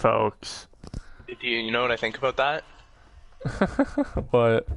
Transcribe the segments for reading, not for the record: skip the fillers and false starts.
folks. Do you know what I think about that? What?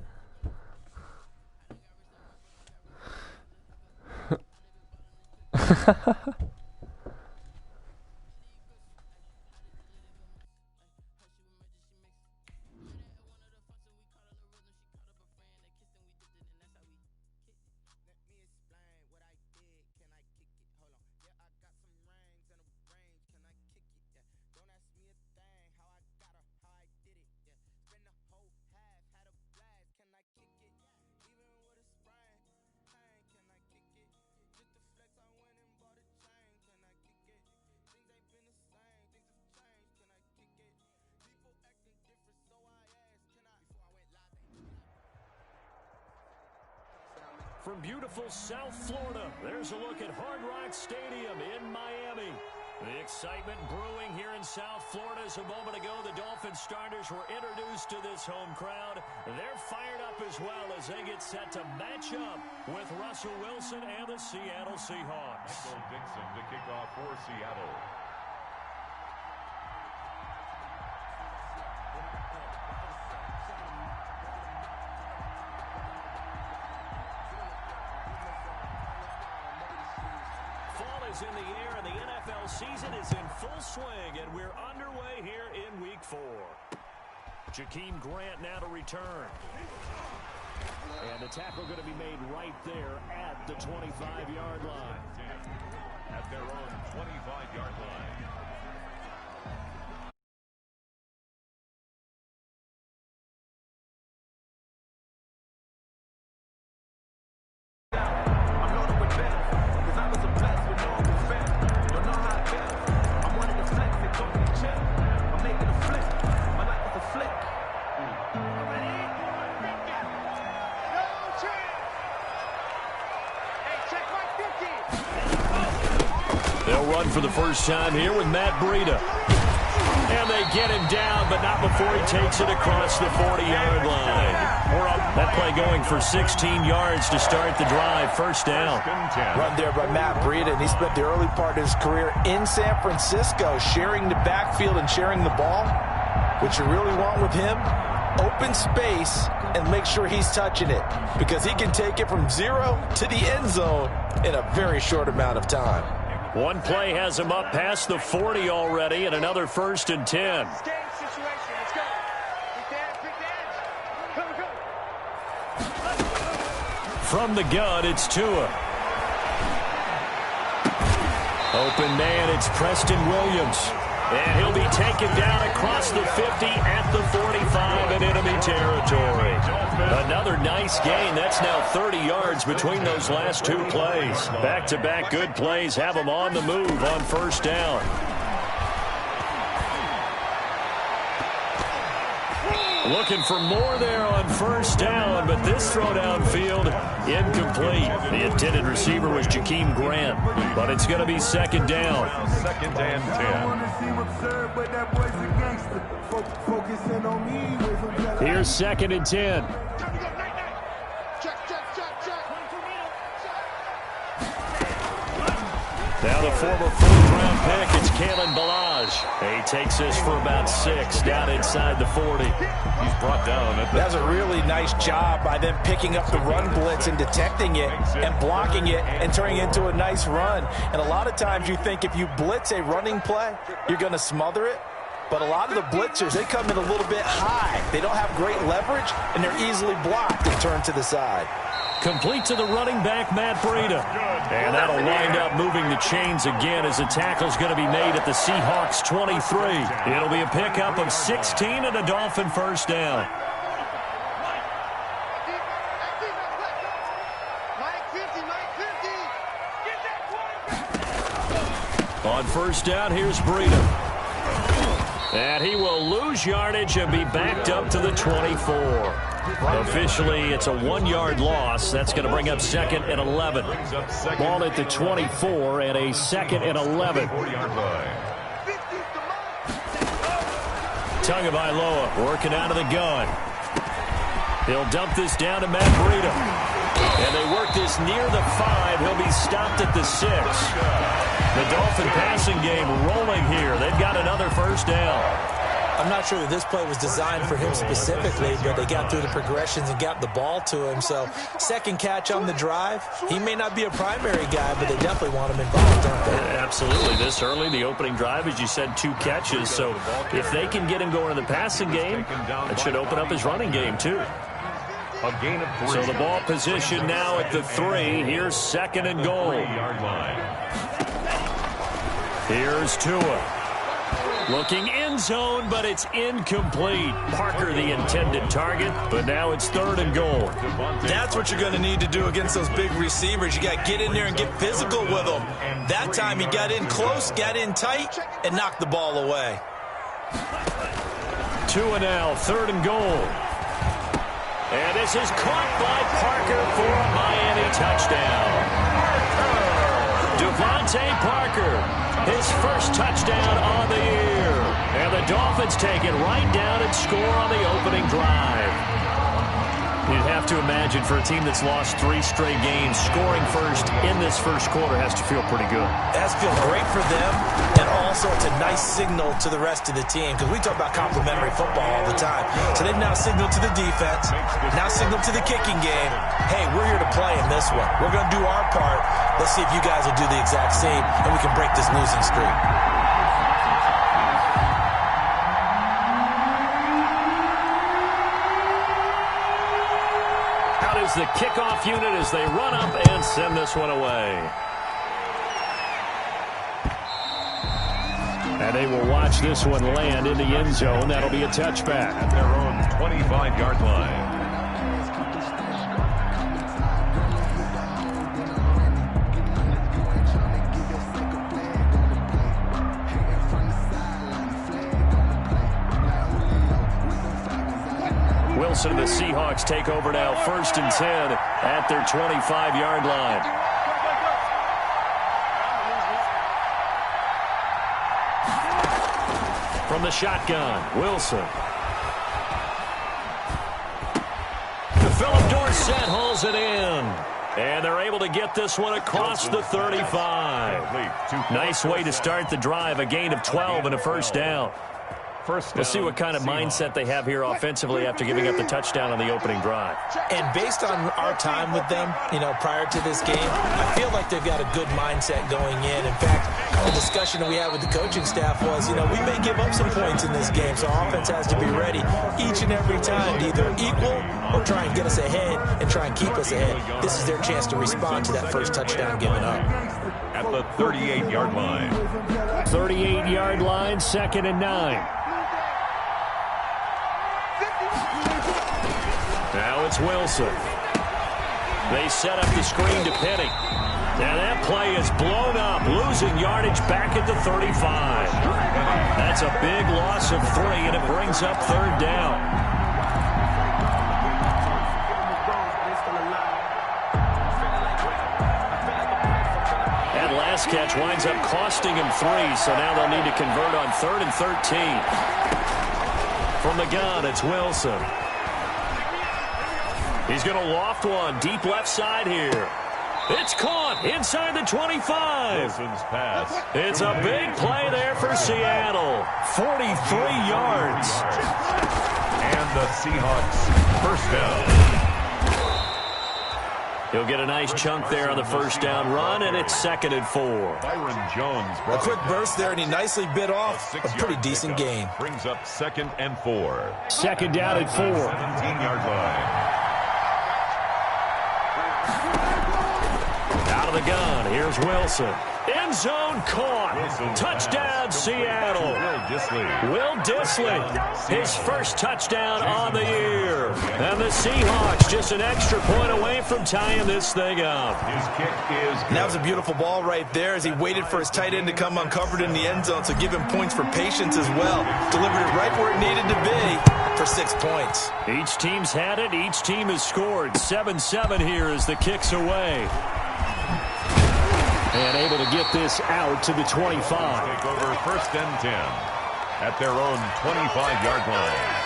From beautiful South Florida, there's a look at Hard Rock Stadium in Miami. The excitement brewing here in South Florida as a moment ago the Dolphins starters were introduced to this home crowd. They're fired up as well as they get set to match up with Russell Wilson and the Seattle Seahawks. Michael Dixon to kick off for Seattle. Is in the air, and the NFL season is in full swing, and we're underway here in Week 4. Jakeem Grant now to return. And the tackle going to be made right there at the 25-yard line. At their own 25-yard line. They'll run for the first time here with Matt Breida. And they get him down, but not before he takes it across the 40-yard line. That play going for 16 yards to start the drive. First down. Run there by Matt Breida, and he spent the early part of his career in San Francisco sharing the backfield and sharing the ball. What you really want with him, open space and make sure he's touching it, because he can take it from 0 to the end zone in a very short amount of time. One play has him up past the 40 already, and another 1st and 10. From the gun, it's Tua. Open man, it's Preston Williams. And he'll be taken down across the 50 at the 45 in enemy territory. Another nice gain. That's now 30 yards between those last two plays. Back-to-back good plays have them on the move on first down. Looking for more there on first down, but this throw downfield incomplete. The intended receiver was Jakeem Grant, but it's going to be second down. Second and 10. Here's second and 10. Now the former fourth-round pick, it's Kalen Ballage. He takes this for about 6 down inside the 40. He's brought down. That's a really nice job by them picking up the run blitz and detecting it and blocking it and turning it into a nice run. And a lot of times you think if you blitz a running play, you're going to smother it. But a lot of the blitzers, they come in a little bit high. They don't have great leverage, and they're easily blocked and turned to the side. Complete to the running back, Matt Breida. And that'll wind up moving the chains again as the tackle's going to be made at the Seahawks 23. It'll be a pickup of 16 and a Dolphin first down. On first down, here's Breida. And he will lose yardage and be backed up to the 24. Officially, it's a 1-yard loss. That's going to bring up second and 11. Ball at the 24 and a second and 11. Tagovailoa working out of the gun. He'll dump this down to Matt Breida. And they work this near the 5. He'll be stopped at the 6. The Dolphin passing game rolling here. They've got another first down. I'm not sure that this play was designed for him specifically, but they got through the progressions and got the ball to him. So second catch on the drive. He may not be a primary guy, but they definitely want him involved, don't they? Yeah, absolutely. This early, the opening drive, as you said, 2 catches. So if they can get him going in the passing game, it should open up his running game too. A gain of 3. So the ball position now at the 3. Here's second and goal. 3-yard line. Here's Tua. Looking end zone, but it's incomplete. Parker the intended target, but now it's third and goal. That's what you're going to need to do against those big receivers. You got to get in there and get physical with them. That time he got in close, got in tight, and knocked the ball away. Tua now, third and goal. And this is caught by Parker for a Miami touchdown. Devontae Parker, his first touchdown on the year. And the Dolphins take it right down and score on the opening drive. You'd have to imagine for a team that's lost 3 straight games, scoring first in this first quarter has to feel pretty good. It has to feel great for them, and also it's a nice signal to the rest of the team, because we talk about complimentary football all the time. So they've now signaled to the defense, now signaled to the kicking game, hey, we're here to play in this one. We're going to do our part. Let's see if you guys will do the exact same, and we can break this losing streak. The kickoff unit as they run up and send this one away. And they will watch this one land in the end zone. That'll be a touchback. At their own 25-yard line. Wilson and the Seahawks take over now, 1st and 10 at their 25-yard line. From the shotgun, Wilson. Philip Dorsett hauls it in. And they're able to get this one across the 35. Nice way to start the drive, a gain of 12 and a first down. We'll see what kind of mindset they have here offensively after giving up the touchdown on the opening drive. And based on our time with them, prior to this game, I feel like they've got a good mindset going in. In fact, the discussion that we had with the coaching staff was, we may give up some points in this game, so offense has to be ready each and every time to either equal or try and get us ahead and try and keep us ahead. This is their chance to respond to that first touchdown given up. At the 38-yard line. 38-yard line, 2nd and 9. Now it's Wilson. They set up the screen to Penny. Now that play is blown up, losing yardage back at the 35. That's a big loss of 3, and it brings up 3rd down. That last catch winds up costing him 3, so now they'll need to convert on 3rd and 13. From the gun, it's Wilson. He's going to loft one deep left side here. It's caught inside the 25. Wilson's pass. It's a big play there for Seattle. 43 yards. And the Seahawks first down. He'll get a nice chunk there on the first down run, and it's 2nd and 4. Byron Jones. A quick burst there, and he nicely bit off a pretty decent gain. Brings up 2nd and 4. 2nd down and 4. 17-yard line. Out of the gun, here's Wilson. End zone caught. Touchdown, Seattle. Will Dissly, his first touchdown on the year. And the Seahawks just an extra point away from tying this thing up. His kick is good. That was a beautiful ball right there as he waited for his tight end to come uncovered in the end zone, so give him points for patience as well. Delivered it right where it needed to be for 6 points. Each team's had it. Each team has scored. 7-7 here as the kick's away. And able to get this out to the 25. Take over 1st and 10 at their own 25-yard line.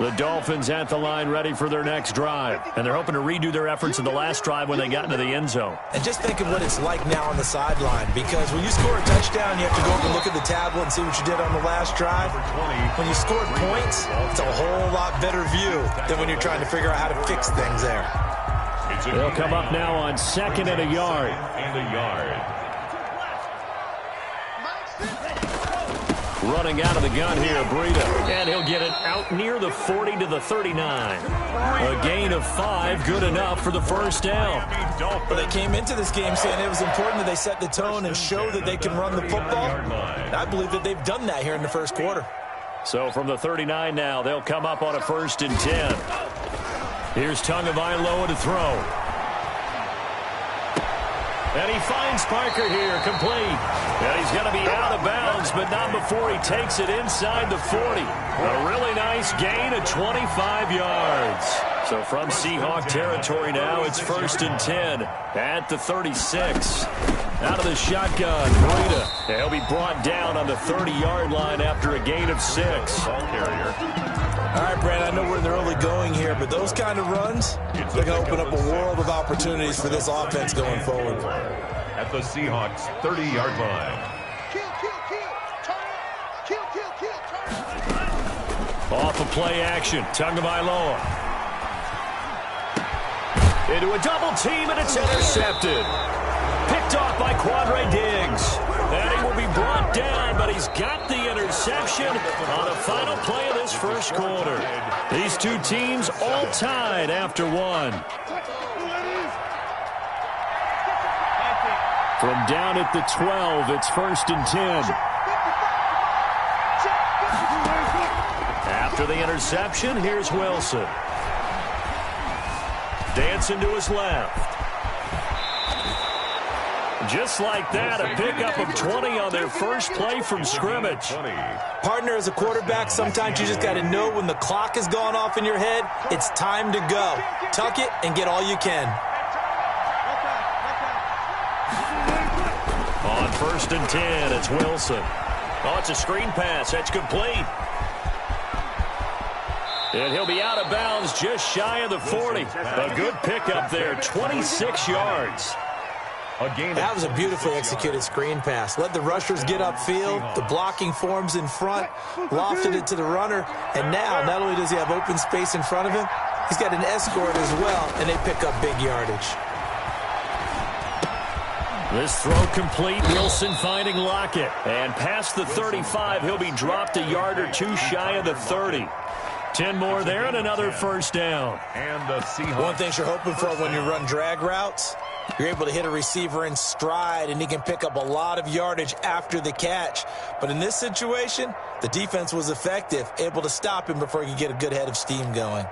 The Dolphins at the line ready for their next drive. And they're hoping to redo their efforts in the last drive when they got into the end zone. And just think of what it's like now on the sideline, because when you score a touchdown, you have to go up and look at the tablet and see what you did on the last drive. When you scored points, it's a whole lot better view than when you're trying to figure out how to fix things there. They'll come up now on 2nd and a yard. Running out of the gun here, Breida. And he'll get it out near the 40 to the 39. A gain of 5, good enough for the first down. Well, they came into this game saying it was important that they set the tone and show that they can run the football. And I believe that they've done that here in the first quarter. So from the 39 now, they'll come up on a 1st and 10. Here's Tagovailoa to throw. And he finds Parker here, complete. And he's going to be out of bounds, but not before he takes it inside the 40. A really nice gain of 25 yards. So from Seahawk territory now, it's 1st and 10 at the 36. Out of the shotgun, Breida. And he'll be brought down on the 30-yard line after a gain of 6. Ball carrier. All right, Brad, I know we're in the early going here, but those kind of runs, they're going to open up a world of opportunities for this offense going forward. At the Seahawks' 30-yard line. Off of play action, Tagovailoa. Into a double team, and it's intercepted. Picked off by Quandre Diggs. And he will be brought down, but he's got the interception on the final play of this first quarter. These two teams all tied after 1. From down at the 12, it's 1st and 10. After the interception, here's Wilson. Dancing to his left. Just like that, a pickup of 20 on their first play from scrimmage. Partner, as a quarterback, sometimes you just got to know when the clock has gone off in your head, it's time to go. Tuck it and get all you can. On 1st and 10, it's Wilson. Oh, it's a screen pass. That's complete. And he'll be out of bounds just shy of the 40. A good pickup there, 26 yards. That was a beautifully executed screen pass. Let the rushers get upfield. The blocking forms in front. Lofted it to the runner. And now, not only does he have open space in front of him, he's got an escort as well, and they pick up big yardage. This throw complete. Wilson finding Lockett. And past the 35, he'll be dropped a yard or two shy of the 30. 10 more there and another first down. And the Seahawks. One thing you're hoping for when you run drag routes, you're able to hit a receiver in stride, and he can pick up a lot of yardage after the catch. But in this situation, the defense was effective, able to stop him before he could get a good head of steam going.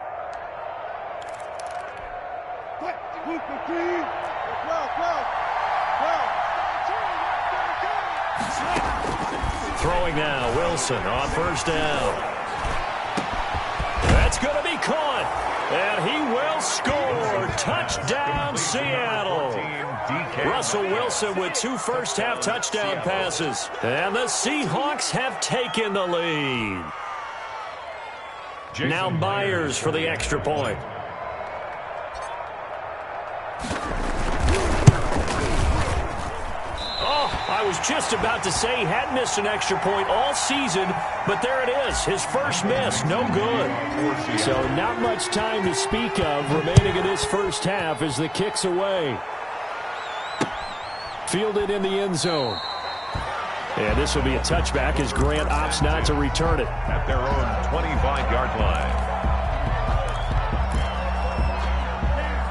Throwing now, Wilson on first down. That's going to be caught, and he will score. Touchdown, Seattle. Russell Wilson with 2 first-half touchdown passes, and the Seahawks have taken the lead. Now Myers for the extra point. I was just about to say he hadn't missed an extra point all season, but there it is. His first miss, no good. So not much time to speak of remaining in this first half as the kick's away. Fielded in the end zone. And this will be a touchback as Grant opts not to return it. At their own 25-yard line.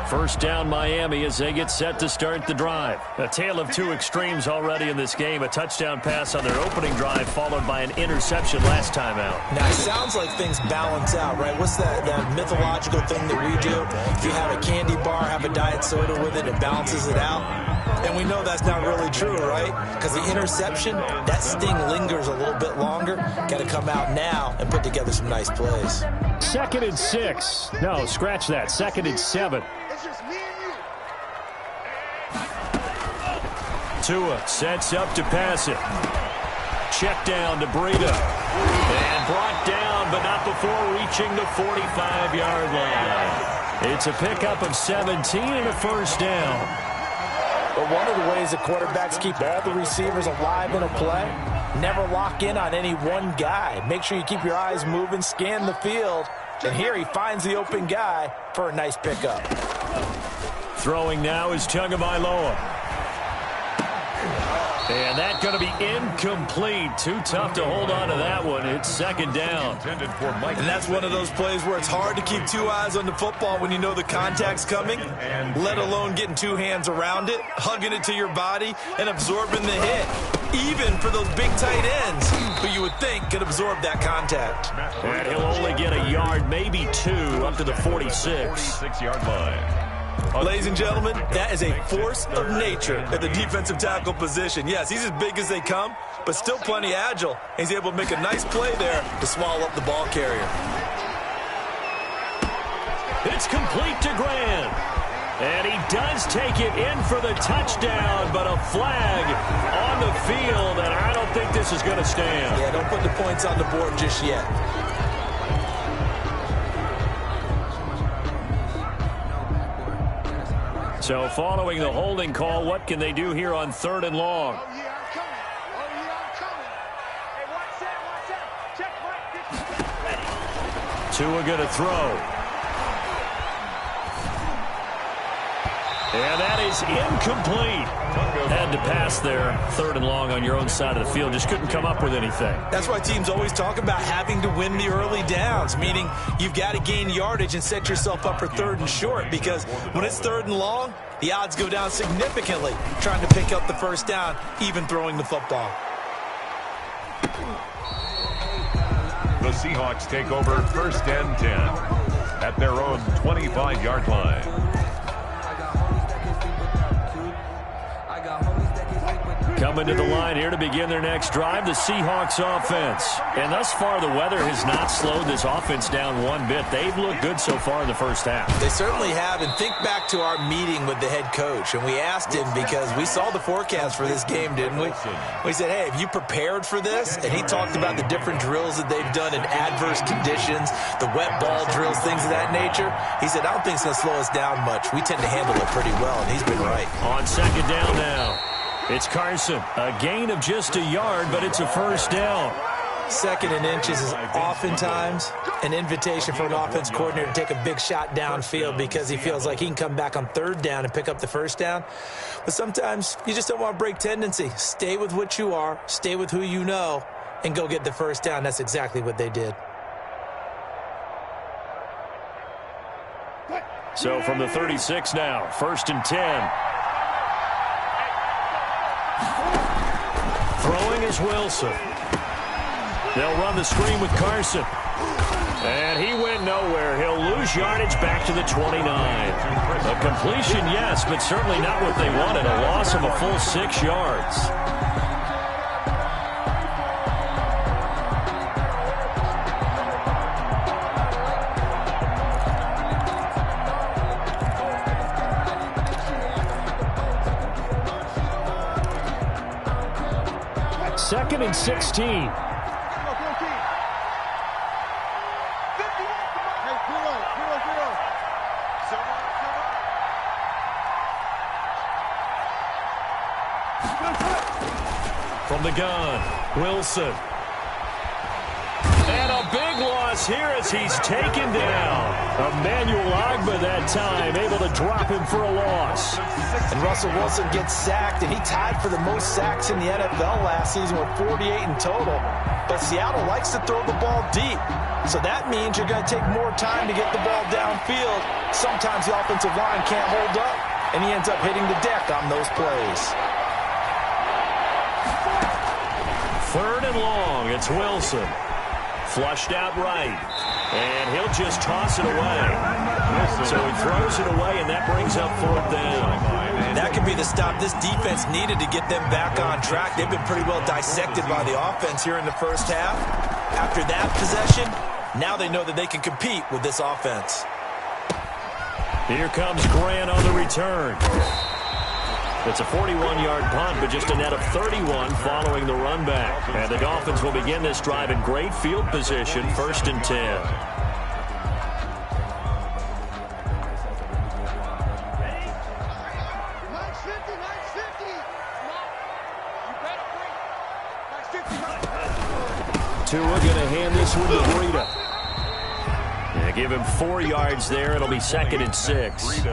First down Miami as they get set to start the drive. A tale of two extremes already in this game. A touchdown pass on their opening drive followed by an interception last time out. Now, it sounds like things balance out, right? What's that mythological thing that we do? If you have a candy bar, have a diet soda with it, it balances it out. And we know that's not really true, right? Because the interception, that sting lingers a little bit longer. Got to come out now and put together some nice plays. 2nd and 6. No, scratch that. 2nd and 7. Tua sets up to pass it. Check down to Breida. And brought down, but not before reaching the 45-yard line. It's a pickup of 17 and a first down. But one of the ways the quarterbacks keep all the receivers alive in a play, never lock in on any one guy. Make sure you keep your eyes moving, scan the field. And here he finds the open guy for a nice pickup. Throwing now is Tagovailoa. And that's going to be incomplete. Too tough to hold on to that one. It's second down. And that's one of those plays where it's hard to keep two eyes on the football when you know the contact's coming, let alone getting two hands around it, hugging it to your body, and absorbing the hit. Even for those big tight ends who you would think could absorb that contact. And he'll only get a yard, maybe two, up to the 46. 46-yard line. Ladies and gentlemen, that is a force of nature at the defensive tackle position. Yes, he's as big as they come, but still plenty agile. He's able to make a nice play there to swallow up the ball carrier. It's complete to Grant. And he does take it in for the touchdown, but a flag on the field, and I don't think this is going to stand. Yeah, don't put the points on the board just yet. So following the holding call, what can they do here on 3rd and long? Tua going to throw. And that is incomplete. Had to pass there, 3rd and long on your own side of the field. Just couldn't come up with anything. That's why teams always talk about having to win the early downs, meaning you've got to gain yardage and set yourself up for 3rd and short, because when it's 3rd and long, the odds go down significantly trying to pick up the first down, even throwing the football. The Seahawks take over 1st and 10 at their own 25-yard line. Coming to the line here to begin their next drive, the Seahawks offense. And thus far, the weather has not slowed this offense down one bit. They've looked good so far in the first half. They certainly have. And think back to our meeting with the head coach. And we asked him, because we saw the forecast for this game, didn't we? We said, hey, have you prepared for this? And he talked about the different drills that they've done in adverse conditions, the wet ball drills, things of that nature. He said, I don't think it's going to slow us down much. We tend to handle it pretty well, and he's been right. On second down now. It's Carson. A gain of just a yard, but it's a first down. 2nd and inches is oftentimes an invitation for an offense coordinator to take a big shot downfield because he feels like he can come back on 3rd down and pick up the first down. But sometimes you just don't want to break tendency. Stay with what you are, stay with who you know, and go get the first down. That's exactly what they did. So from the 36 now, 1st and 10. Throwing is Wilson. They'll run the screen with Carson. And he went nowhere. He'll lose yardage back to the 29. A completion, yes, but certainly not what they wanted. A loss of a full 6 yards. Second and 16. From the gun, Wilson. And a big loss here as he's taken down. Emmanuel Ogbah that time, able to drop him for a loss. And Russell Wilson gets sacked, and he tied for the most sacks in the NFL last season with 48 in total. But Seattle likes to throw the ball deep. So that means you're going to take more time to get the ball downfield. Sometimes the offensive line can't hold up, and he ends up hitting the deck on those plays. 3rd and long, it's Wilson. Flushed out right. And he'll just toss it away. So he throws it away, and that brings up 4th down. That could be the stop this defense needed to get them back on track. They've been pretty well dissected by the offense here in the first half. After that possession, now they know that they can compete with this offense. Here comes Grant on the return. It's a 41-yard punt, but just a net of 31 following the run back. And the Dolphins will begin this drive in great field position, 1st and 10. Tua going to hand this one to Breida. Yeah, give him 4 yards there. It'll be 2nd and 6.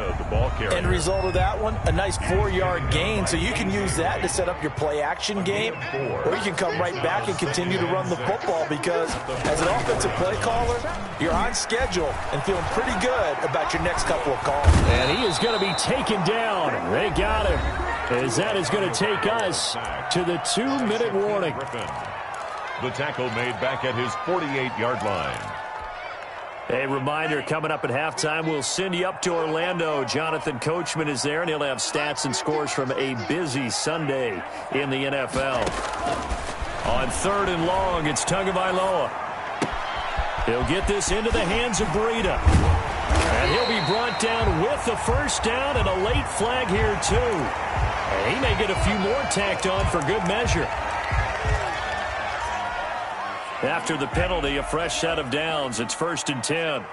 End result of that one, a nice 4-yard gain. So you can use that to set up your play-action game, or you can come right back and continue to run the football because as an offensive play caller, you're on schedule and feeling pretty good about your next couple of calls. And he is going to be taken down. They got him. As that is going to take us to the 2-minute warning. The tackle made back at his 48-yard line. A reminder, coming up at halftime, we'll send you up to Orlando. Jonathan Coachman is there, and he'll have stats and scores from a busy Sunday in the NFL. On 3rd and long, it's Tagovailoa. He'll get this into the hands of Breida. And he'll be brought down with the first down and a late flag here, too. And he may get a few more tacked on for good measure. After the penalty, a fresh set of downs. It's 1st and 10.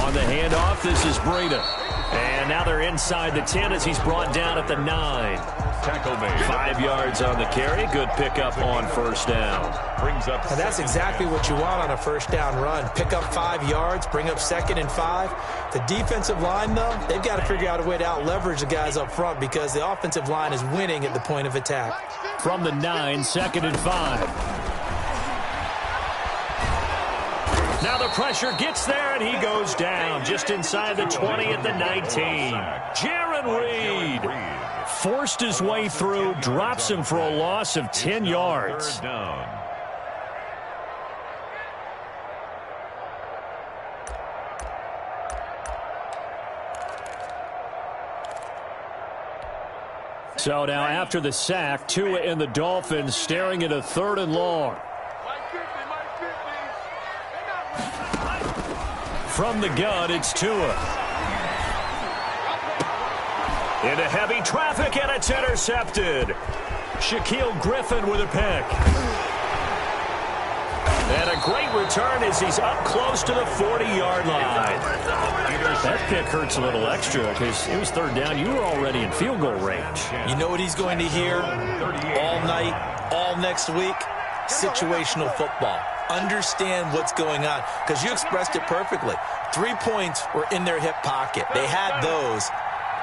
On the handoff, this is Breida. And now they're inside the 10 as he's brought down at the 9. Tackle made. 5 yards on the carry. Good pickup on first down. Brings up. And that's exactly what you want on a first down run. Pick up 5 yards, bring up 2nd and 5. The defensive line, though, they've got to figure out a way to out-leverage the guys up front because the offensive line is winning at the point of attack. From the 9, 2nd and 5. Now the pressure gets there, and he goes down just inside the 20 at the 19. Jaron Reed forced his way through, drops him for a loss of 10 yards. 3rd down. So now after the sack, Tua and the Dolphins staring at a 3rd and long. From the gun, it's Tua. Into heavy traffic, and it's intercepted. Shaquille Griffin with a pick. And a great return as he's up close to the 40-yard line. That pick hurts a little extra because it was 3rd down. You were already in field goal range. You know what he's going to hear all night, all next week? Situational football. Understand what's going on because you expressed it perfectly. 3 points were in their hip pocket. They had those.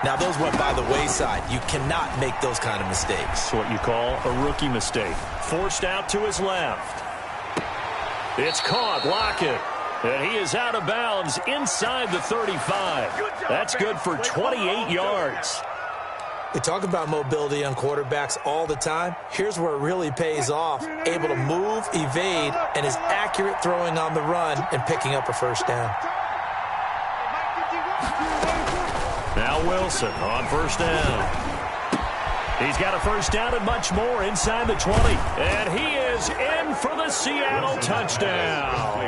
Now, those went by the wayside. You cannot make those kind of mistakes. It's what you call a rookie mistake. Forced out to his left. It's caught. Lockett. And he is out of bounds inside the 35. That's good for 28 yards. We talk about mobility on quarterbacks all the time. Here's where it really pays off. Able to move, evade, and is accurate throwing on the run and picking up a first down. Now Wilson on first down. He's got a first down and much more inside the 20. And he is in for the Seattle touchdown.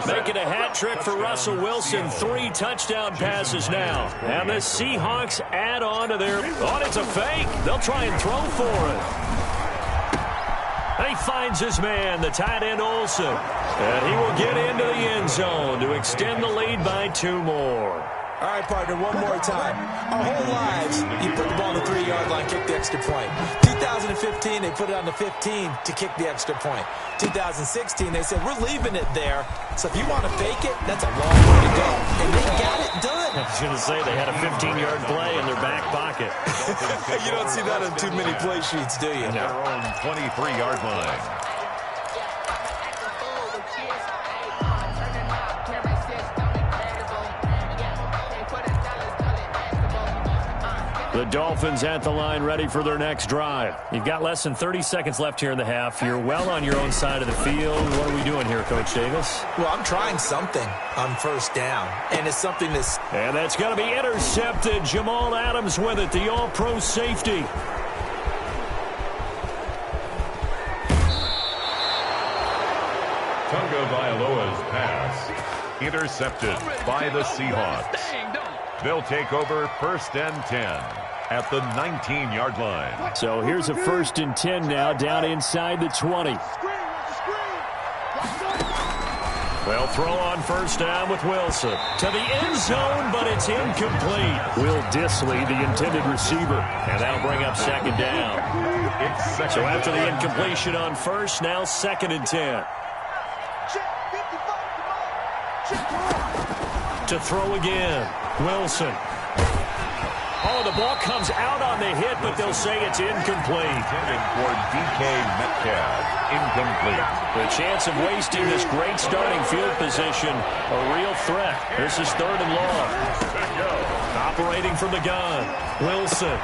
Making a hat trick for Russell Wilson. 3 touchdown passes now. And the Seahawks add on to their... Oh, it's a fake. They'll try and throw for it. And he finds his man, the tight end Olsen. And he will get into the end zone to extend the lead by 2 more. All right, partner, one more time. Our whole lives, you put the ball on the 3-yard line, kick the extra point. 2015, they put it on the 15 to kick the extra point. 2016, they said, we're leaving it there. So if you want to fake it, that's a long way to go. And they got it done. I was going to say they had a 15-yard play in their back pocket. You don't see that on too many play sheets, do you? Their own 23-yard line. The Dolphins at the line ready for their next drive. You've got less than 30 seconds left here in the half. You're well on your own side of the field. What are we doing here, Coach Davis? Well, I'm trying something on first down, and it's something that's... And that's going to be intercepted. Jamal Adams with it, the all-pro safety. Tagovailoa's pass intercepted by the Seahawks. They'll take over 1st and 10 at the 19-yard line. So here's a 1st and 10 now, down inside the 20. They'll throw on 1st down with Wilson. To the end zone, but it's incomplete. Will Dissly, the intended receiver. And that'll bring up 2nd down. So after the incompletion on 1st, now 2nd and 10. To throw again. Wilson. Oh, the ball comes out on the hit, but they'll say it's incomplete. Intended for DK Metcalf. Incomplete. The chance of wasting this great starting field position, a real threat. This is 3rd and long. Operating from the gun. Wilson.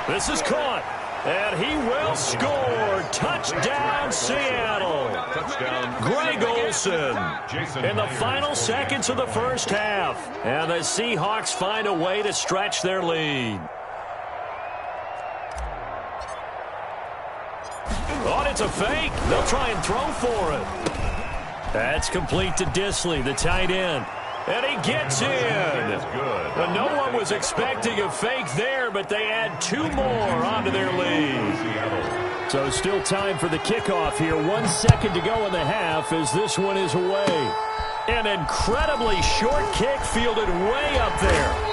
This is caught. And he will score. Touchdown, Seattle. Touchdown. Greg Olsen in the final seconds of the 1st half. And the Seahawks find a way to stretch their lead. Oh, it's a fake. They'll try and throw for it. That's complete to Dissly, the tight end. And he gets in. And no one was expecting a fake there, but they add 2 more onto their lead. So still time for the kickoff here. 1 second to go in the half as this one is away. An incredibly short kick fielded way up there.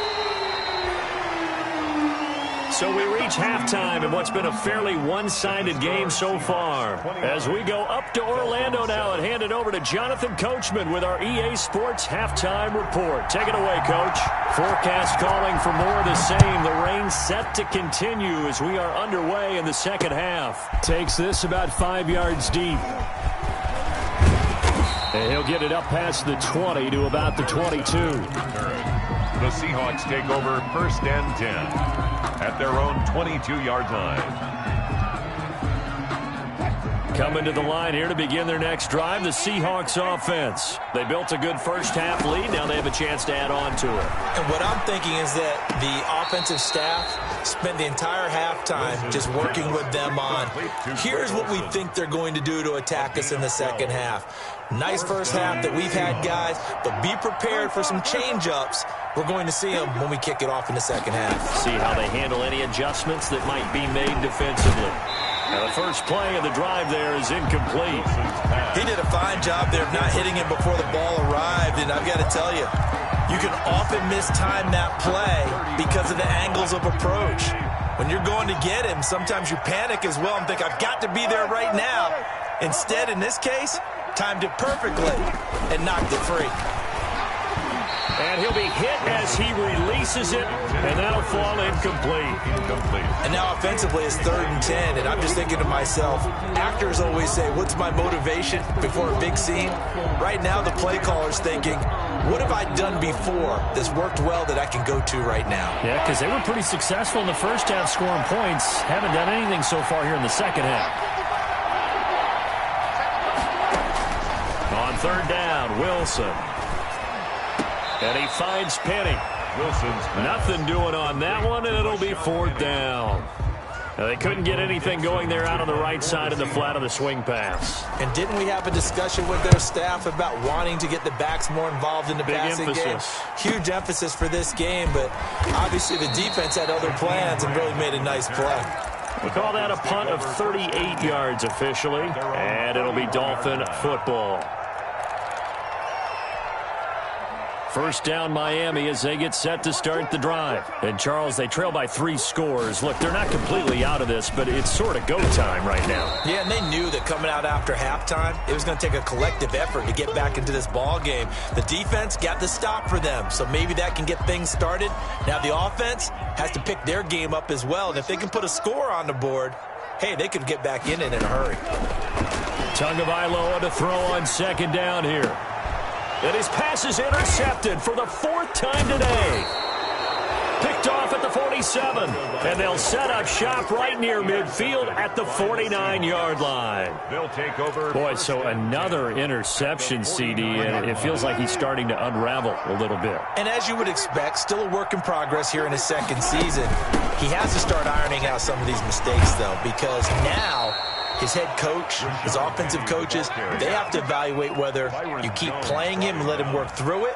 So we reach halftime in what's been a fairly one-sided game so far. As we go up to Orlando now and hand it over to Jonathan Coachman with our EA Sports Halftime Report. Take it away, Coach. Forecast calling for more of the same. The rain set to continue as we are underway in the 2nd half. Takes this about 5 yards deep. And he'll get it up past the 20 to about the 22. The Seahawks take over 1st and 10 at their own 22-yard line. Coming to the line here to begin their next drive, the Seahawks offense. They built a good 1st half lead. Now they have a chance to add on to it. And what I'm thinking is that the offensive staff spent the entire halftime just working with them on, here's what we think they're going to do to attack us in the 2nd half. Nice 1st half that we've had, guys, but be prepared for some change-ups. We're going to see them when we kick it off in the 2nd half. See how they handle any adjustments that might be made defensively. Now the first play of the drive there is incomplete. He did a fine job there of not hitting him before the ball arrived, and I've got to tell you, you can often mistime that play because of the angles of approach. When you're going to get him, sometimes you panic as well and think, I've got to be there right now. Instead, in this case, timed it perfectly and knocked it free. And he'll be hit as he releases it, and that'll fall incomplete. And now offensively it's 3rd and 10, and I'm just thinking to myself, actors always say, what's my motivation before a big scene? Right now the play caller's thinking, what have I done before that's worked well that I can go to right now? Yeah, because they were pretty successful in the 1st half scoring points. Haven't done anything so far here in the 2nd half. On 3rd down, Wilson. And he finds Penny. Wilson's nothing doing on that one, and it'll be 4th down. Now, they couldn't get anything going there out on the right side of the flat of the swing pass. And didn't we have a discussion with their staff about wanting to get the backs more involved in the passing game? Huge emphasis for this game, but obviously the defense had other plans and really made a nice play. We call that a punt of 38 yards officially, and it'll be Dolphin football. 1st down Miami as they get set to start the drive. And Charles, they trail by 3 scores. Look, they're not completely out of this, but it's sort of go time right now. Yeah, and they knew that coming out after halftime, it was going to take a collective effort to get back into this ball game. The defense got the stop for them, so maybe that can get things started. Now the offense has to pick their game up as well, and if they can put a score on the board, hey, they could get back in it in a hurry. Tagovailoa to throw on 2nd down here. And his pass is intercepted for the 4th time today. Picked off at the 47. And they'll set up shop right near midfield at the 49-yard line. They'll take over. Boy, so another interception, CD, and it feels like he's starting to unravel a little bit. And as you would expect, still a work in progress here in his 2nd season. He has to start ironing out some of these mistakes, though, because now his head coach, his offensive coaches, they have to evaluate whether you keep playing him and let him work through it,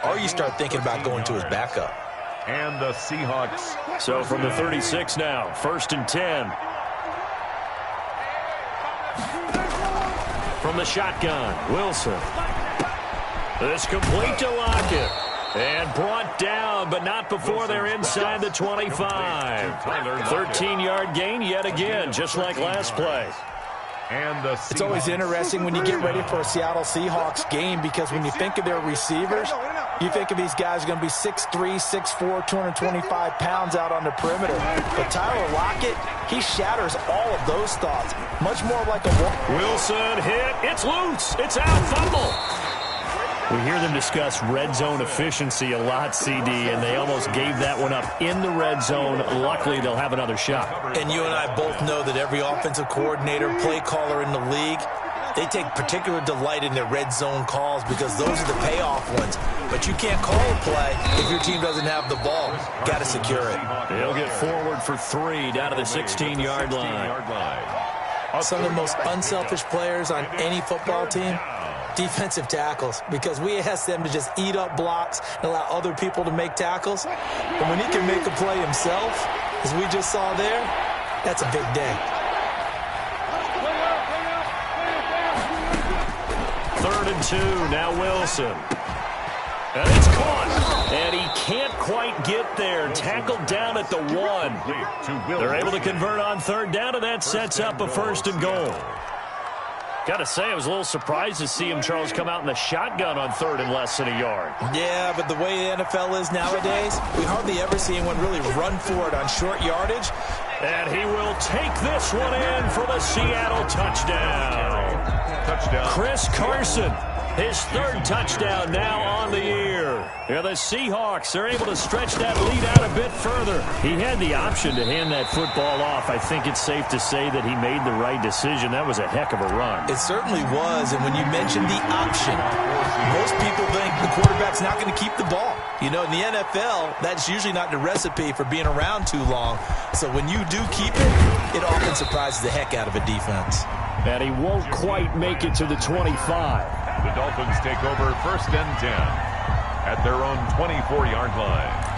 or you start thinking about going to his backup. And the Seahawks. So from the 36 now, 1st and 10. From the shotgun, Wilson. This complete to Lockett. And brought down, but not before they're inside the 25. 13-yard gain yet again, just like last play. And the It's always interesting when you get ready for a Seattle Seahawks game, because when you think of their receivers, you think of these guys are going to be 6'3", 6'4", 225 pounds out on the perimeter. But Tyler Lockett, he shatters all of those thoughts. Much more like a... Wilson hit. It's loose. It's out. Fumble. We hear them discuss red zone efficiency a lot, CD, and they almost gave that one up in the red zone. Luckily, they'll have another shot. And you and I both know that every offensive coordinator, play caller in the league, they take particular delight in their red zone calls because those are the payoff ones. But you can't call a play if your team doesn't have the ball. Got to secure it. They'll get forward for 3 down to the 16-yard line. Some of the most unselfish players on any football team, defensive tackles, because we ask them to just eat up blocks and allow other people to make tackles. But when he can make a play himself, as we just saw there, that's a big day. 3rd and 2, now Wilson. And it's caught. And he can't quite get there. Tackled down at the 1. They're able to convert on 3rd down, and that sets up a 1st and goal. Got to say, I was a little surprised to see him, Charles, come out in the shotgun on 3rd and less than a yard. Yeah, but the way the NFL is nowadays, we hardly ever see anyone really run for it on short yardage. And he will take this one in for the Seattle touchdown. Chris Carson, his 3rd touchdown now on the year. Yeah, the Seahawks, they're able to stretch that lead out a bit further. He had the option to hand that football off. I think it's safe to say that he made the right decision. That was a heck of a run. It certainly was, and when you mentioned the option, most people think the quarterback's not going to keep the ball. You know, in the NFL, that's usually not the recipe for being around too long. So when you do keep it, it often surprises the heck out of a defense. And he won't quite make it to the 25. The Dolphins take over 1st and 10 at their own 24-yard line.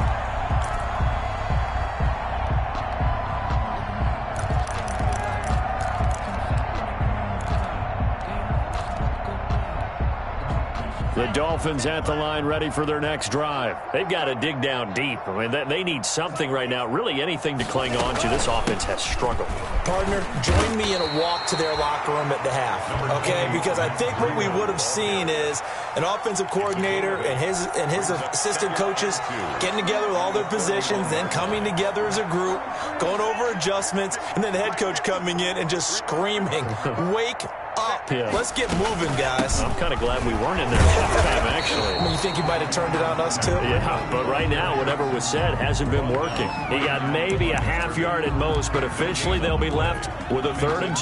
The Dolphins at the line ready for their next drive. They've got to dig down deep. I mean, they need something right now, really anything to cling on to. This offense has struggled. Partner, join me in a walk to their locker room at the half, okay? Because I think what we would have seen is an offensive coordinator and his assistant coaches getting together with all their positions, then coming together as a group, going over adjustments, and then the head coach coming in and just screaming, wake up. Yeah. Let's get moving, guys. I'm kind of glad we weren't in there at halftime, actually. I mean, you think you might have turned it on us, too? Yeah, but right now, whatever was said hasn't been working. He got maybe a half yard at most, but officially they'll be left with a 3rd and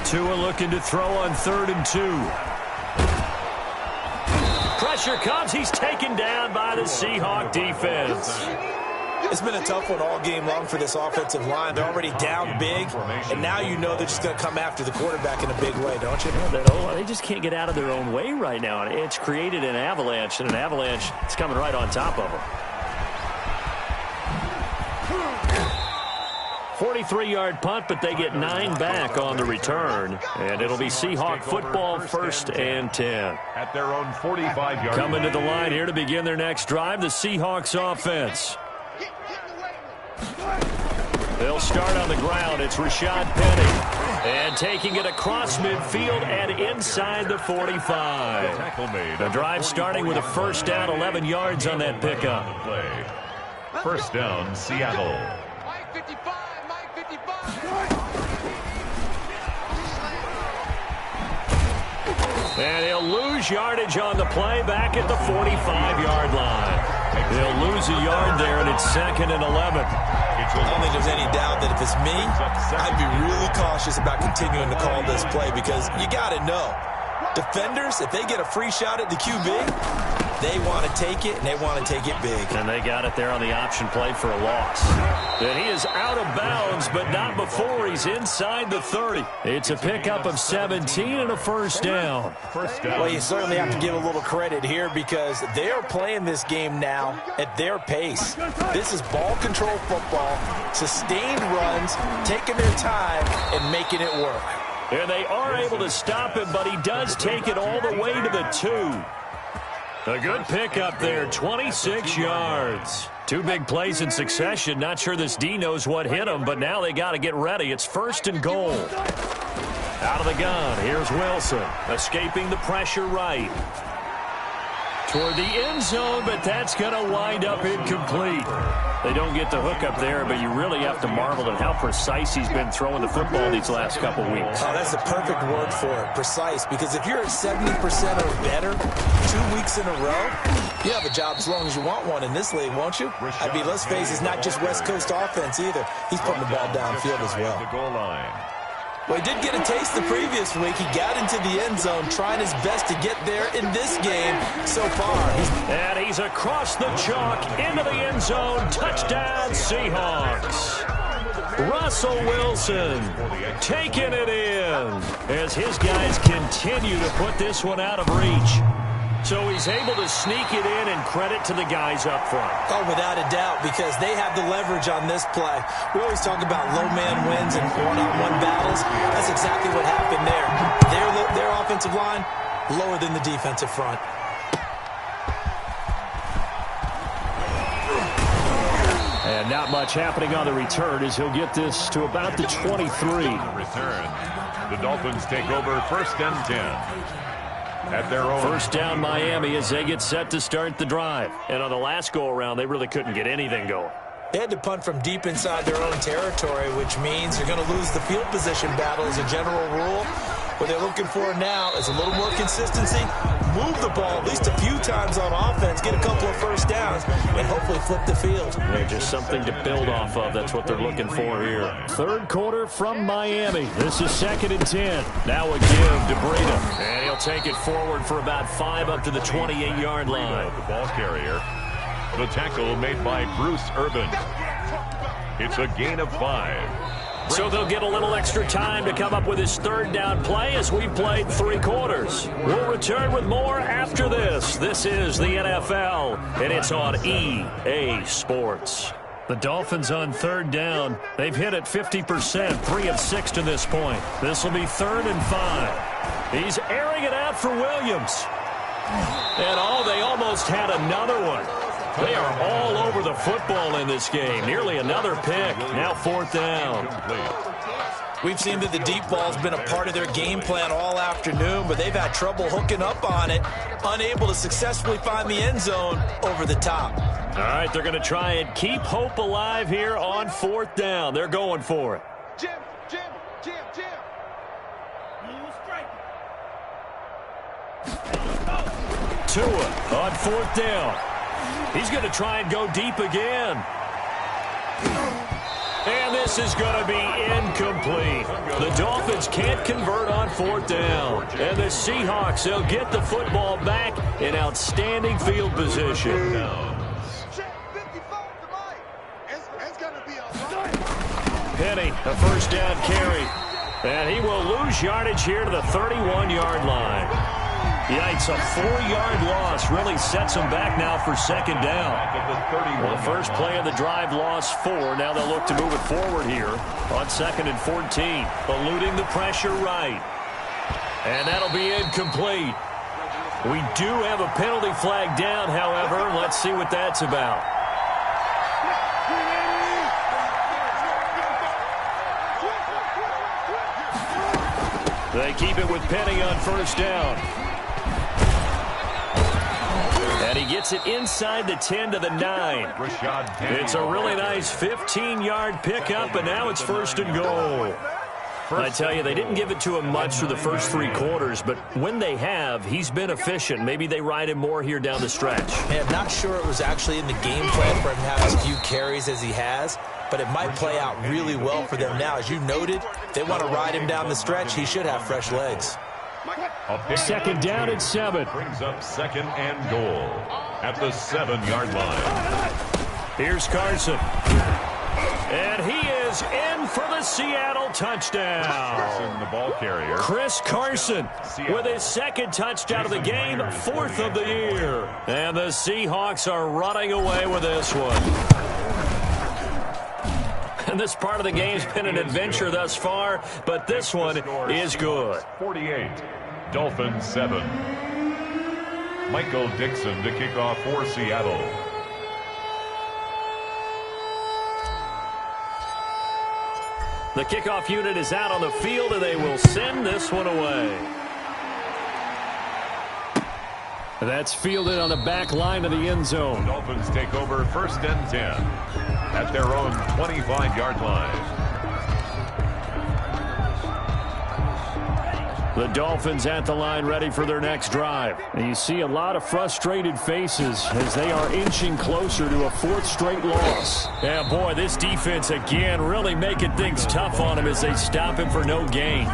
2. Tua looking to throw on 3rd and 2. Pressure comes. He's taken down by the Seahawk defense. It's been a tough one all game long for this offensive line. They're already down big, and now you know they're just going to come after the quarterback in a big way, don't you? They just can't get out of their own way right now. It's created an avalanche, and an avalanche is coming right on top of them. 43-yard punt, but they get 9 back on the return. And it'll be Seahawk football, 1st and 10. At their own 45-yard line. Coming to the line here to begin their next drive, the Seahawks offense. They'll start on the ground. It's Rashad Penny. And taking it across midfield and inside the 45. The drive starting with a 1st down, 11 yards on that pickup. 1st down, Seattle. And he'll lose yardage on the play back at the 45-yard line. They'll lose a yard there, and it's 2nd and 11. I don't think there's any doubt that if it's me, I'd be really cautious about continuing to call this play, because you got to know Defenders, if they get a free shot at the QB, they want to take it, and they want to take it big. And they got it there on the option play for a loss. And he is out of bounds, but not before he's inside the 30. It's a pickup of 17 and a first down. Well, you certainly have to give a little credit here because they are playing this game now at their pace. This is ball control football, sustained runs, taking their time, and making it work. And they are able to stop him, but he does take it all the way to the 2. A good pickup there, 26 yards. 2 big plays in succession. Not sure this D knows what hit him, but now they got to get ready. It's 1st and goal. Out of the gun, here's Wilson. Escaping the pressure right. Toward the end zone, but that's going to wind up incomplete. They don't get the hook up there, but you really have to marvel at how precise he's been throwing the football these last couple weeks. Oh, that's the perfect word for it, precise, because if you're at 70% or better 2 weeks in a row, you have a job as long as you want one in this league, won't you? I mean, let's face it, it's not just West Coast offense either. He's putting the ball downfield as well. The goal line. Well, he did get a taste the previous week. He got into the end zone, trying his best to get there in this game so far. And he's across the chalk into the end zone. Touchdown, Seahawks. Russell Wilson taking it in as his guys continue to put this one out of reach. So he's able to sneak it in, and credit to the guys up front. Oh, without a doubt, because they have the leverage on this play. We always talk about low man wins and one-on-one battles. That's exactly what happened there. Their offensive line, lower than the defensive front. And not much happening on the return as he'll get this to about the 23. Return. The Dolphins take over 1st and 10. At their own. First down Miami as they get set to start the drive. And on the last go-around, they really couldn't get anything going. They had to punt from deep inside their own territory, which means you're going to lose the field position battle as a general rule. What they're looking for now is a little more consistency, move the ball at least a few times on offense, get a couple of first downs, and hopefully flip the field. Yeah, just something to build off of. That's what they're looking for here. 3rd quarter from Miami. This is 2nd and 10. Now a give to Breida. And he'll take it forward for about 5 up to the 28-yard line. The ball carrier. The tackle made by Bruce Urban. It's a gain of 5. So they'll get a little extra time to come up with his 3rd down play as we've played 3 quarters. We'll return with more after this. This is the NFL, and it's on EA Sports. The Dolphins on 3rd down. They've hit it 50%, 3 of 6 to this point. This will be 3rd and 5. He's airing it out for Williams. And they almost had another one. They are all over the football in this game. Nearly another pick. Now 4th down. We've seen that the deep ball's been a part of their game plan all afternoon, but they've had trouble hooking up on it, unable to successfully find the end zone over the top. All right, they're going to try and keep hope alive here on 4th down. They're going for it. Jim. Tua on 4th down. He's going to try and go deep again. And this is going to be incomplete. The Dolphins can't convert on 4th down. And the Seahawks, they'll get the football back in outstanding field position. Penny, a first down carry. And he will lose yardage here to the 31-yard line. Yikes, a 4-yard loss really sets him back now for 2nd down. Well, the first play of the drive lost 4. Now they'll look to move it forward here on 2nd and 14. Eluding the pressure right. And that'll be incomplete. We do have a penalty flag down, however. Let's see what that's about. They keep it with Penny on 1st down. And he gets it inside the 10 to the 9. It's a really nice 15-yard pickup, and now it's 1st and goal. I tell you, they didn't give it to him much through the first 3 quarters, but when they have, he's been efficient. Maybe they ride him more here down the stretch. I'm not sure it was actually in the game plan for him to have as few carries as he has, but it might play out really well for them now. As you noted, if they want to ride him down the stretch, he should have fresh legs. Second down and 7. Brings up second and goal at the 7-yard line. Here's Carson. And he is in for the Seattle touchdown. The ball carrier. Chris Carson with his second touchdown of the game, 4th of the year. And the Seahawks are running away with this one. And this part of the game's been an adventure thus far, but this one is good. 48, Dolphins 7. Michael Dixon to kick off for Seattle. The kickoff unit is out on the field, and they will send this one away. That's fielded on the back line of the end zone. Dolphins take over 1st and 10 at their own 25-yard line. The Dolphins at the line ready for their next drive. And you see a lot of frustrated faces as they are inching closer to a 4th straight loss. Yeah, boy, this defense again really making things tough on him as they stop him for no gain.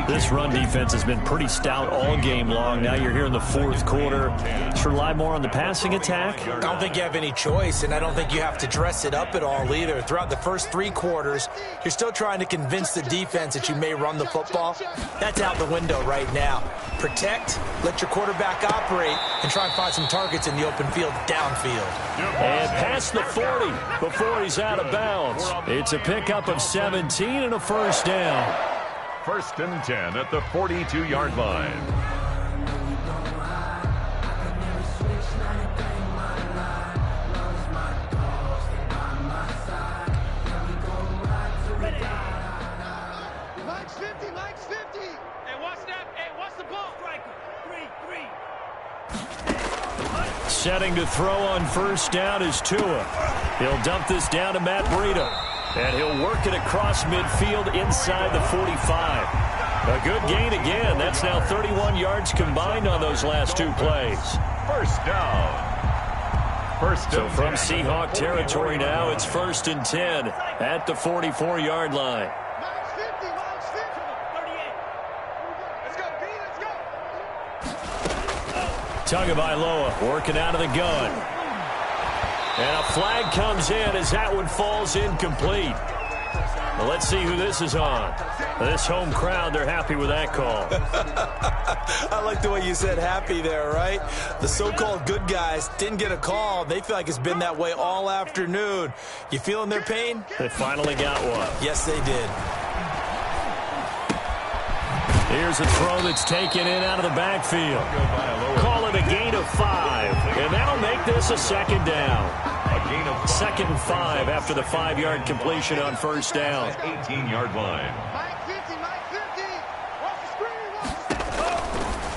This run defense has been pretty stout all game long. Now you're here in the 4th quarter. Let's rely more on the passing attack. I don't think you have any choice, and I don't think you have to dress it up at all either. Throughout the first 3 quarters, you're still trying to convince the defense that you may run the football. That's out the window right now. Protect, let your quarterback operate, and try and find some targets in the open field downfield. And past the 40 before he's out of bounds. It's a pickup of 17 and a first down. 1st and 10 at the 42-yard line. Setting to throw on first down is Tua. He'll dump this down to Matt Breida. And he'll work it across midfield inside the 45. A good gain again. That's now 31 yards combined on those last 2 plays. First down. So from Seahawk territory now, it's 1st and 10 at the 44-yard line. Tagovailoa working out of the gun. And a flag comes in as that one falls incomplete. Well, let's see who this is on. This home crowd, they're happy with that call. I like the way you said happy there, right? The so-called good guys didn't get a call. They feel like it's been that way all afternoon. You feeling their pain? They finally got one. Yes, they did. Here's a throw that's taken in out of the backfield. Call it a gain of 5. And that'll make this a second down. 2nd and 5 after the 5-yard completion on first down. 18-yard line.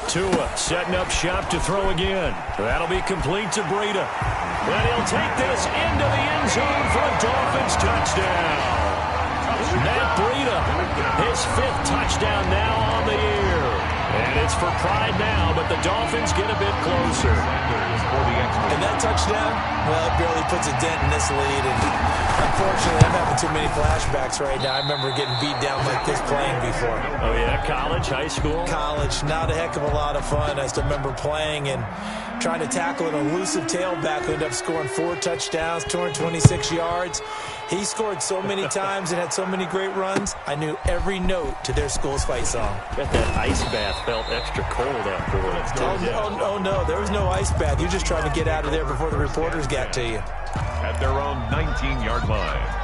Tua setting up shop to throw again. That'll be complete to Breida. And he'll take this into the end zone for a Dolphins touchdown. Matt Breida, his 5th touchdown now on the year. And it's for pride now, but the Dolphins get a bit closer. And that touchdown, well, it barely puts a dent in this lead. And unfortunately, I'm having too many flashbacks right now. I remember getting beat down like this playing before. Oh, yeah? College, high school? College. Not a heck of a lot of fun. I still remember playing and trying to tackle an elusive tailback who ended up scoring 4 touchdowns, 226 yards. He scored so many times and had so many great runs, I knew every note to their school's fight song. Bet that ice bath felt extra cold afterwards. Oh, no, there was no ice bath. You're just trying to get out of there before the reporters got to you. At their own 19-yard line.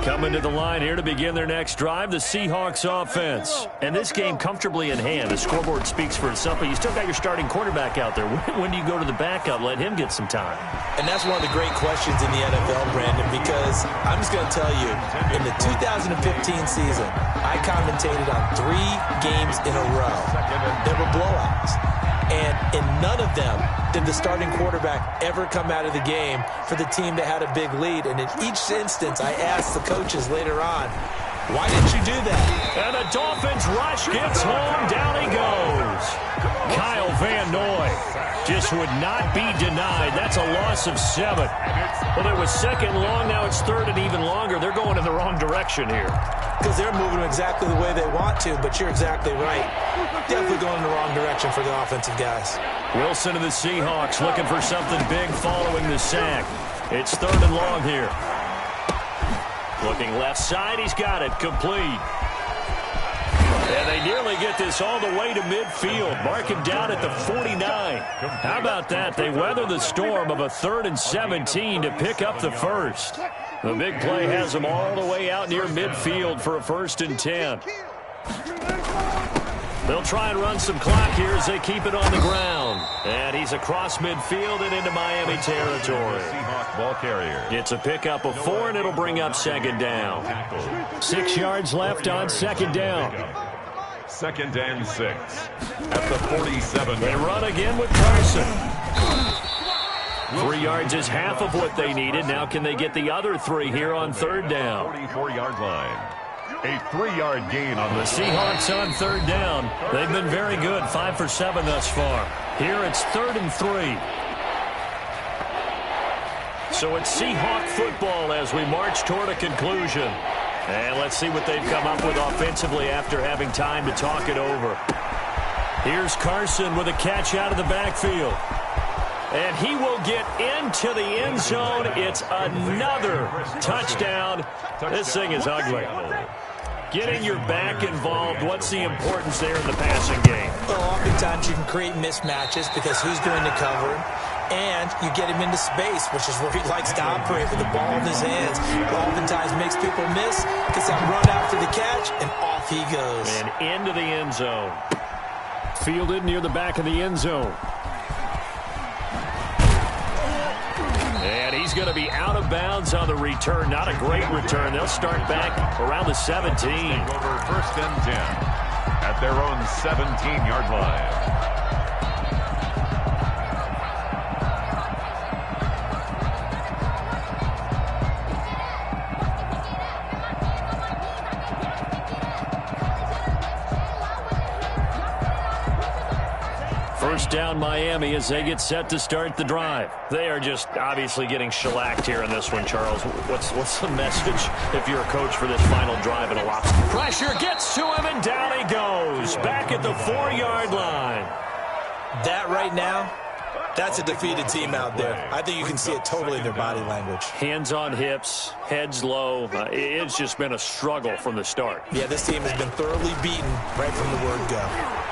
Coming to the line here to begin their next drive, the Seahawks offense. And this game comfortably in hand. The scoreboard speaks for itself, but you still got your starting quarterback out there. When do you go to the backup, let him get some time? And that's one of the great questions in the NFL, Brandon, because I'm just going to tell you, in the 2015 season, I commentated on 3 games in a row. There were blowouts. And in none of them did the starting quarterback ever come out of the game for the team that had a big lead. And in each instance, I asked the coaches later on, Why didn't you do that? And the Dolphins rush gets home. Down he goes. Kyle Van Noy just would not be denied. That's a loss of 7. Well, it was second and long. Now it's third and even longer. They're going in the wrong direction here. Because they're moving exactly the way they want to, but you're exactly right. Definitely going in the wrong direction for the offensive guys. Wilson of the Seahawks looking for something big following the sack. It's third and long here. Looking left side, he's got it, complete. And they nearly get this all the way to midfield. Mark him down at the 49. How about that? They weather the storm of a 3rd and 17 to pick up the first. The big play has them all the way out near midfield for a 1st and 10. They'll try and run some clock here as they keep it on the ground. And he's across midfield and into Miami territory. Seahawks ball carrier. It's a pickup of 4, and it'll bring up second down. 6 yards left on second down. 2nd and 6 at the 47. They run again with Carson. 3 yards is half of what they needed. Now can they get the other 3 here on 3rd down? 44-yard line. A 3-yard gain on The Seahawks on 3rd down. They've been very good, 5 for 7 thus far. Here it's 3rd and 3. So it's Seahawk football as we march toward a conclusion. And let's see what they've come up with offensively after having time to talk it over. Here's Carson with a catch out of the backfield. And he will get into the end zone. It's another touchdown. This thing is ugly. Getting your back involved, what's the importance there in the passing game? Well, oftentimes you can create mismatches because who's going to cover him? And you get him into space, which is where he likes to operate with the ball in his hands. It oftentimes makes people miss, gets that run after the catch, and off he goes. And into the end zone. Fielded near the back of the end zone. And he's going to be out of bounds on the return. Not a great return. They'll start back around the 17. Over 1st and 10 at their own 17-yard line. First down Miami as they get set to start the drive. They are just obviously getting shellacked here in this one, Charles. What's the message if you're a coach for this final drive in a lot? Pressure gets to him and down he goes. Back at the 4-yard line. That right now, that's a defeated team out there. I think you can see it totally in their body language. Hands on hips, heads low. It's just been a struggle from the start. Yeah, this team has been thoroughly beaten right from the word go.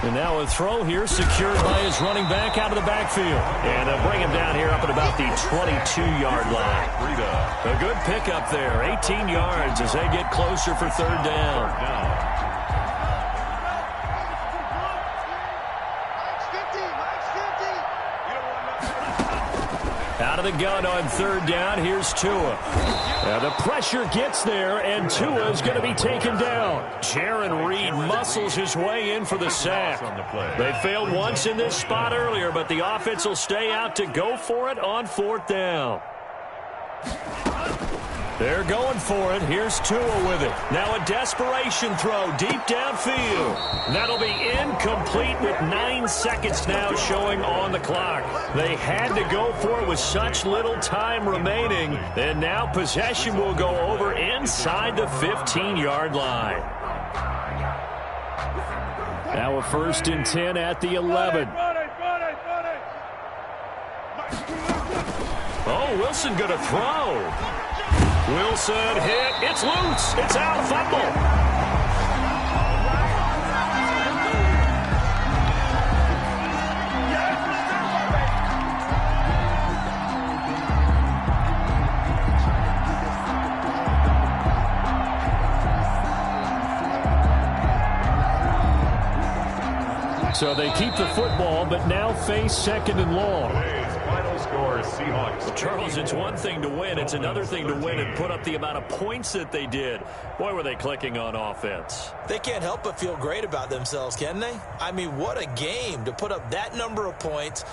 And now a throw here secured by his running back out of the backfield. And they'll bring him down here up at about the 22-yard line. A good pickup there, 18 yards as they get closer for 3rd down. Out of the gun on 3rd down, here's Tua. Now the pressure gets there, and Tua is going to be taken down. Jaron Reed muscles his way in for the sack. They failed once in this spot earlier, but the offense will stay out to go for it on 4th down. They're going for it. Here's Tua with it. Now a desperation throw deep downfield. That'll be incomplete with 9 seconds now showing on the clock. They had to go for it with such little time remaining. And now possession will go over inside the 15-yard line. Now a 1st and 10 at the 11. Oh, Wilson going to throw. Wilson hit. It's loose. It's out. Fumble. So they keep the football, but now face 2nd and long. Final score, Seahawks. Charles, it's one thing to win. It's another thing to win and put up the amount of points that they did. Boy, were they clicking on offense. They can't help but feel great about themselves, can they? I mean, what a game to put up that number of points.